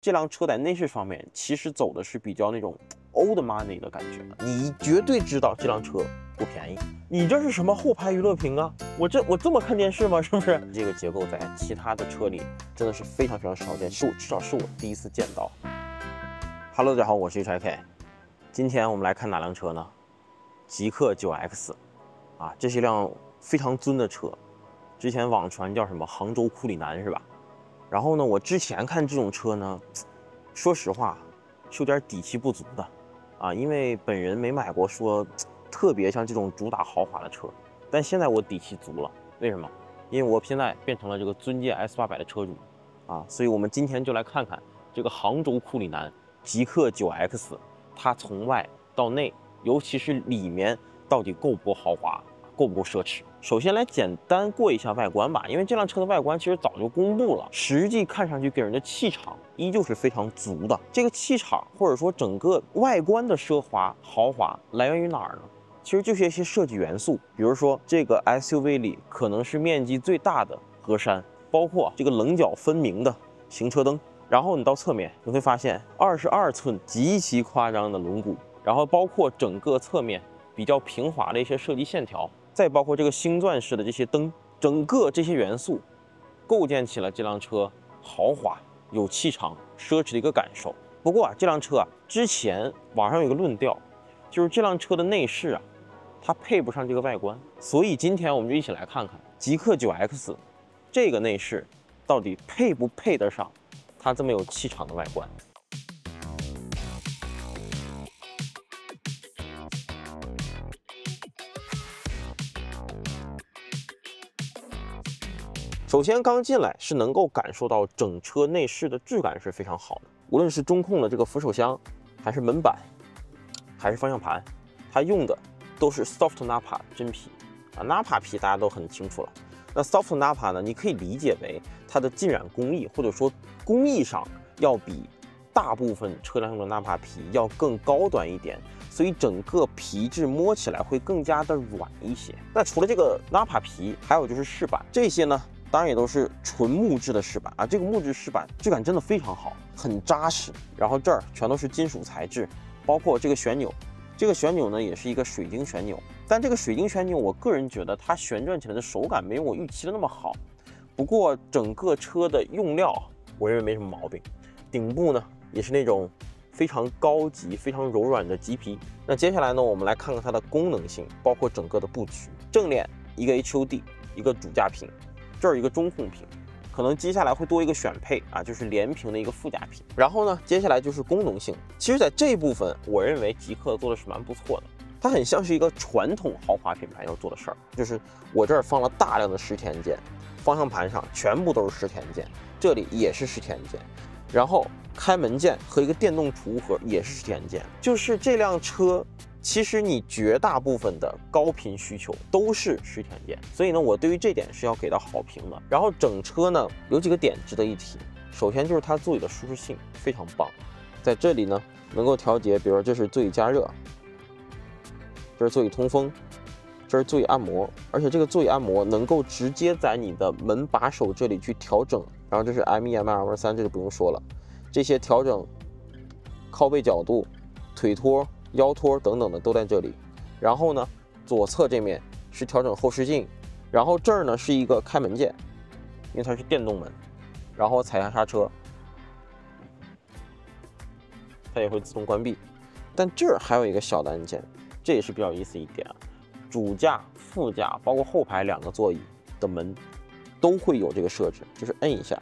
这辆车在内饰方面其实走的是比较那种 old money 的感觉，你绝对知道这辆车不便宜。你这是什么后排娱乐屏啊？我这么看电视吗？是不是？这个结构在其他的车里真的是非常少见，至少是我第一次见到。Hello， 大家好，我是 HIK， 今天我们来看哪辆车呢？极氪 9X 啊，这是一辆非常尊的车，之前网传叫什么杭州库里南是吧？然后呢，我之前看这种车呢，说实话是有点底气不足的啊，因为本人没买过说特别像这种主打豪华的车，但现在我底气足了。为什么？因为我现在变成了这个尊界 S800的车主啊，所以我们今天就来看看这个杭州库里南极氪 9X， 它从外到内，尤其是里面到底够不够豪华，够不够奢侈。首先来简单过一下外观吧，因为这辆车的外观其实早就公布了，实际看上去给人的气场依旧是非常足的。这个气场或者说整个外观的奢华豪华来源于哪儿呢？其实就是一些设计元素，比如说这个 SUV 里可能是面积最大的格栅，包括这个棱角分明的行车灯，然后你到侧面你会发现22寸极其夸张的轮毂，然后包括整个侧面比较平滑的一些设计线条，再包括这个星钻式的这些灯，整个这些元素构建起了这辆车豪华有气场奢侈的一个感受。不过啊，这辆车啊，之前网上有一个论调，就是这辆车的内饰啊，它配不上这个外观，所以今天我们就一起来看看极氪 9X 这个内饰到底配不配得上它这么有气场的外观。首先刚进来是能够感受到整车内饰的质感是非常好的，无论是中控的这个扶手箱，还是门板，还是方向盘，它用的都是 Soft Nappa 真皮啊 ，Nappa 皮大家都很清楚了。那 Soft Nappa 呢，你可以理解为它的浸染工艺或者说工艺上要比大部分车辆用的 Nappa 皮要更高端一点，所以整个皮质摸起来会更加的软一些。那除了这个 Nappa 皮，还有就是饰板，这些呢当然也都是纯木质的饰板啊，这个木质饰板质感真的非常好，很扎实。然后这儿全都是金属材质，包括这个旋钮，这个旋钮呢也是一个水晶旋钮，但这个水晶旋钮我个人觉得它旋转起来的手感没有我预期的那么好。不过整个车的用料我认为没什么毛病，顶部呢也是那种非常高级、非常柔软的麂皮。那接下来呢，我们来看看它的功能性，包括整个的布局。正脸一个 HUD， 一个主驾屏。这儿一个中控屏，可能接下来会多一个选配啊，就是连屏的一个副驾屏。然后呢，接下来就是功能性。其实，在这一部分，我认为极氪做的是蛮不错的。它很像是一个传统豪华品牌要做的事儿，就是我这儿放了大量的实体按键，方向盘上全部都是实体按键，这里也是实体按键，然后开门键和一个电动储物盒也是实体按键。就是这辆车。其实你绝大部分的高频需求都是实体按键，所以呢，我对于这点是要给到好评的。然后整车呢有几个点值得一提，首先就是它座椅的舒适性非常棒，在这里呢能够调节，比如说这是座椅加热，这是座椅通风，这是座椅按摩，而且这个座椅按摩能够直接在你的门把手这里去调整。然后这是 M1、M2、M3，这就不用说了，这些调整靠背角度、腿托。腰托等等的都在这里，然后呢，左侧这面是调整后视镜，然后这儿呢是一个开门键，因为它是电动门，然后踩下刹车，它也会自动关闭。但这儿还有一个小的按键，这也是比较有意思一点啊，主驾、副驾包括后排两个座椅的门都会有这个设置，就是摁一下，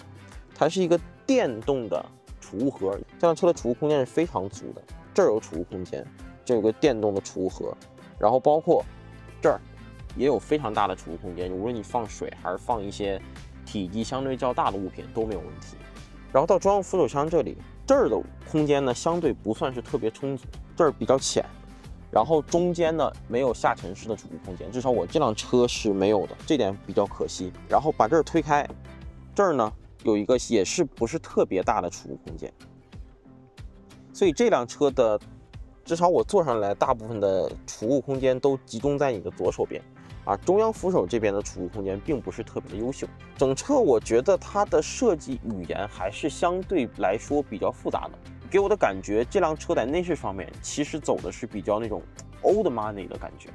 它是一个电动的储物盒，这辆车的储物空间是非常足的。这儿有储物空间，这有个电动的储物盒，然后包括这儿也有非常大的储物空间，无论你放水还是放一些体积相对较大的物品都没有问题。然后到中央扶手箱这里，这儿的空间呢相对不算是特别充足，这儿比较浅，然后中间呢没有下沉式的储物空间，至少我这辆车是没有的，这点比较可惜。然后把这儿推开，这儿呢有一个也是不是特别大的储物空间。所以这辆车的，至少我坐上来，大部分的储物空间都集中在你的左手边，啊，中央扶手这边的储物空间并不是特别的优秀。整车我觉得它的设计语言还是相对来说比较复杂的，给我的感觉这辆车在内饰方面其实走的是比较那种 old money 的感觉。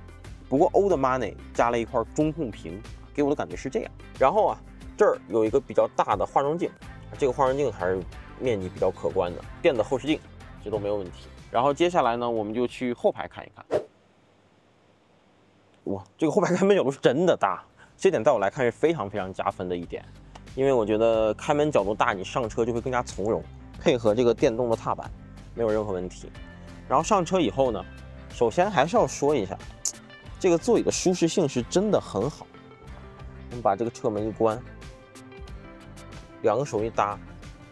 不过 old money 加了一块中控屏，给我的感觉是这样。然后啊，这儿有一个比较大的化妆镜，这个化妆镜还是面积比较可观的，电的后视镜这都没有问题。然后接下来呢，我们就去后排看一看。哇，这个后排开门角度是真的大，这点在我来看是非常非常加分的一点，因为我觉得开门角度大，你上车就会更加从容，配合这个电动的踏板，没有任何问题。然后上车以后呢，首先还是要说一下，这个座椅的舒适性是真的很好。我们把这个车门一关，两个手一搭，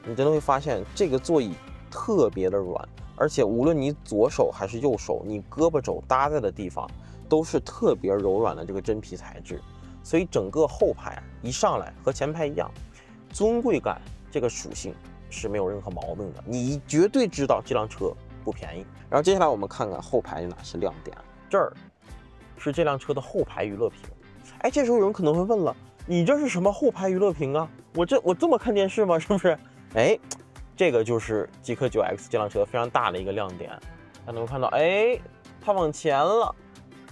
你真的会发现这个座椅特别的软，而且无论你左手还是右手，你胳膊肘搭在的地方都是特别柔软的这个真皮材质，所以整个后排啊一上来和前排一样，尊贵感这个属性是没有任何毛病的，你绝对知道这辆车不便宜。然后接下来我们看看后排有哪些亮点，这儿是这辆车的后排娱乐屏。哎，这时候有人可能会问了，你这是什么后排娱乐屏啊？我这么看电视吗？是不是？哎，这个就是极氪9X 这辆车非常大的一个亮点。大家能够看到，哎，它往前了，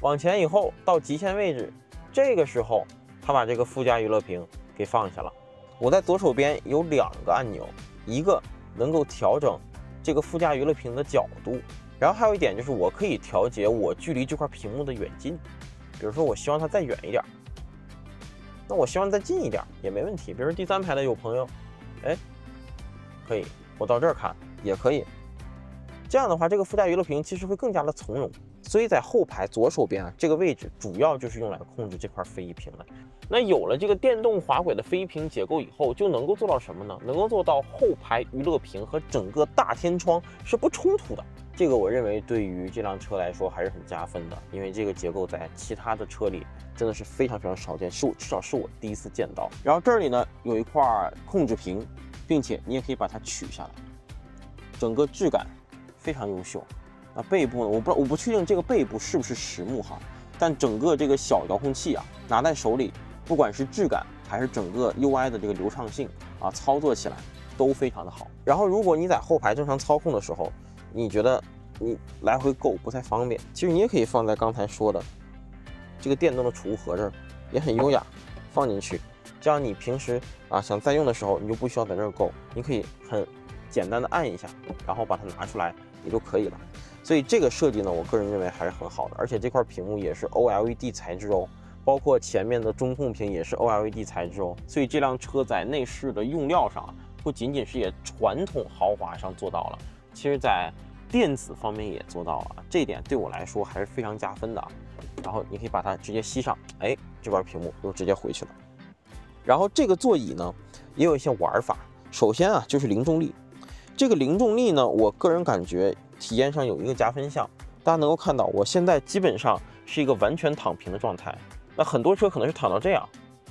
往前以后到极限位置，这个时候它把这个副驾娱乐屏给放下了。我在左手边有两个按钮，一个能够调整这个副驾娱乐屏的角度，然后还有一点就是我可以调节我距离这块屏幕的远近，比如说我希望它再远一点，那我希望再近一点也没问题。比如说第三排的有朋友，哎，可以，我到这儿看也可以。这样的话，这个副驾娱乐屏其实会更加的从容。所以在后排左手边啊，这个位置主要就是用来控制这块飞翼屏的。那有了这个电动滑轨的飞翼屏结构以后，就能够做到什么呢？能够做到后排娱乐屏和整个大天窗是不冲突的。这个我认为对于这辆车来说还是很加分的，因为这个结构在其他的车里真的是非常非常少见，至少是我第一次见到。然后这里呢有一块控制屏，并且你也可以把它取下来，整个质感非常优秀。那背部呢，我不确定这个背部是不是实木哈，但整个这个小遥控器啊，拿在手里，不管是质感还是整个 UI 的这个流畅性啊，操作起来都非常的好。然后如果你在后排正常操控的时候，你觉得你来回够不太方便，其实你也可以放在刚才说的这个电动的储物盒这儿，也很优雅，放进去，这样你平时啊想再用的时候，你就不需要在这儿够，你可以很简单的按一下，然后把它拿出来也就可以了。所以这个设计呢，我个人认为还是很好的，而且这块屏幕也是 OLED 材质哦，包括前面的中控屏也是 OLED 材质哦。所以这辆车在内饰的用料上，不仅仅是也传统豪华上做到了，其实在电子方面也做到了，这一点对我来说还是非常加分的啊。然后你可以把它直接吸上，哎，这边屏幕又直接回去了。然后这个座椅呢，也有一些玩法。首先啊，就是零重力。这个零重力呢，我个人感觉体验上有一个加分项。大家能够看到，我现在基本上是一个完全躺平的状态。那很多车可能是躺到这样，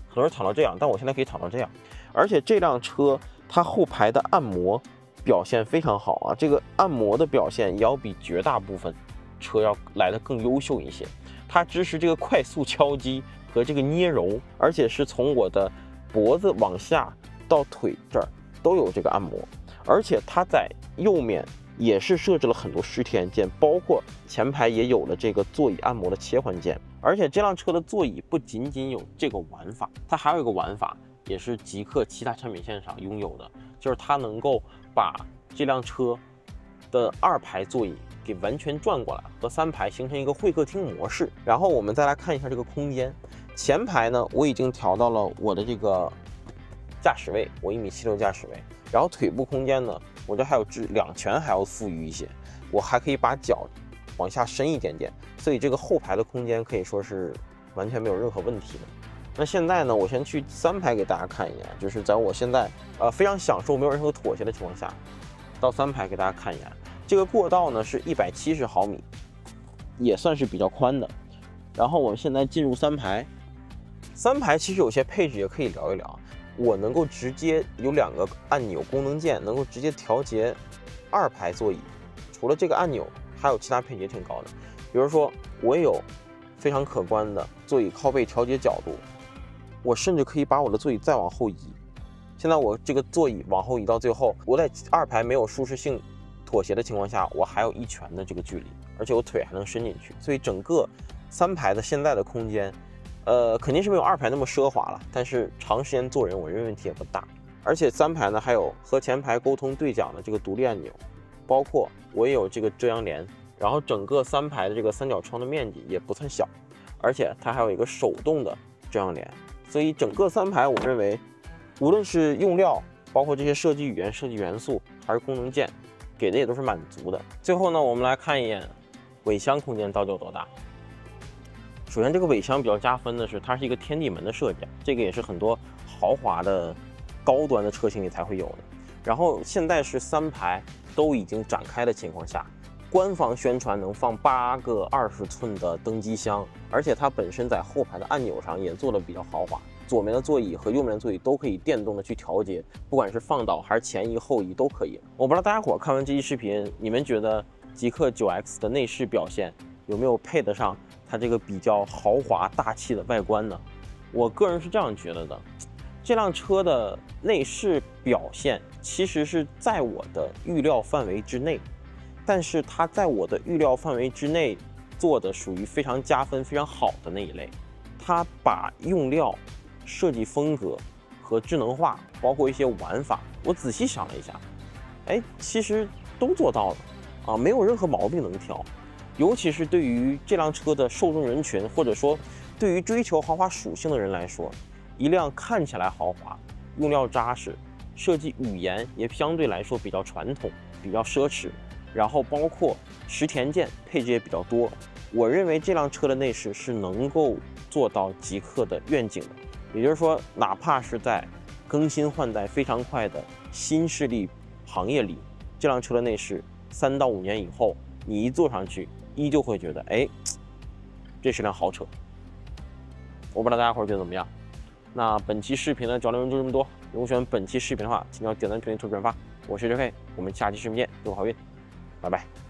很多人躺到这样，但我现在可以躺到这样。而且这辆车它后排的按摩表现非常好啊，这个按摩的表现也要比绝大部分车要来的更优秀一些。它支持这个快速敲击和这个捏揉，而且是从我的脖子往下到腿这儿都有这个按摩。而且它在右面也是设置了很多实体按键，包括前排也有了这个座椅按摩的切换键。而且这辆车的座椅不仅仅有这个玩法，它还有一个玩法，也是极氪其他产品线上拥有的，就是它能够把这辆车的2排座椅给完全转过来，和3排形成一个会客厅模式。然后我们再来看一下这个空间，前排呢我已经调到了我的这个驾驶位，我1.76米驾驶位。然后腿部空间呢，我这还有2拳还要富裕一些，我还可以把脚往下伸一点点，所以这个后排的空间可以说是完全没有任何问题的。那现在呢，我先去3排给大家看一眼，就是在我现在非常享受没有任何妥协的情况下，到3排给大家看一眼。这个过道呢是170毫米，也算是比较宽的。然后我们现在进入3排，3排其实有些配置也可以聊一聊。我能够直接有2个按钮功能键，能够直接调节2排座椅。除了这个按钮，还有其他配置也挺高的。比如说，我有非常可观的座椅靠背调节角度，我甚至可以把我的座椅再往后移。现在我这个座椅往后移到最后，我在2排没有舒适性妥协的情况下，我还有1拳的这个距离，而且我腿还能伸进去，所以整个3排的现在的空间，肯定是没有2排那么奢华了，但是长时间坐人，我认为问题也不大。而且3排呢还有和前排沟通对讲的这个独立按钮，包括我也有这个遮阳帘，然后整个3排的这个三角窗的面积也不算小，而且它还有一个手动的遮阳帘，所以整个3排我认为，无论是用料，包括这些设计语言、设计元素，还是功能键，给的也都是满足的。最后呢，我们来看一眼尾箱空间到底有多大。首先，这个尾箱比较加分的是，它是一个天地门的设计，这个也是很多豪华的高端的车型里才会有的。然后现在是3排都已经展开的情况下，官方宣传能放8个20寸的登机箱，而且它本身在后排的按钮上也做的比较豪华，左面的座椅和右面的座椅都可以电动的去调节，不管是放倒还是前移后移都可以。我不知道大家伙看完这期视频，你们觉得极氪 9X 的内饰表现有没有配得上它这个比较豪华大气的外观呢？我个人是这样觉得的，这辆车的内饰表现其实是在我的预料范围之内，但是它在我的预料范围之内做的属于非常加分、非常好的那一类。它把用料、设计风格和智能化，包括一些玩法，我仔细想了一下，其实都做到了啊，没有任何毛病能挑。尤其是对于这辆车的受众人群，或者说对于追求豪华属性的人来说，一辆看起来豪华、用料扎实、设计语言也相对来说比较传统、比较奢侈，然后包括实田键配置也比较多，我认为这辆车的内饰是能够做到极氪的愿景的。也就是说，哪怕是在更新换代非常快的新势力行业里，这辆车的内饰3到5年以后，你一坐上去，依旧会觉得，这是辆豪车。我不知道大家伙觉得怎么样？那本期视频的交流就这么多。如果喜欢本期视频的话，请要点赞、评论、投转发。我是 JK， 我们下期视频见，祝好运，拜拜。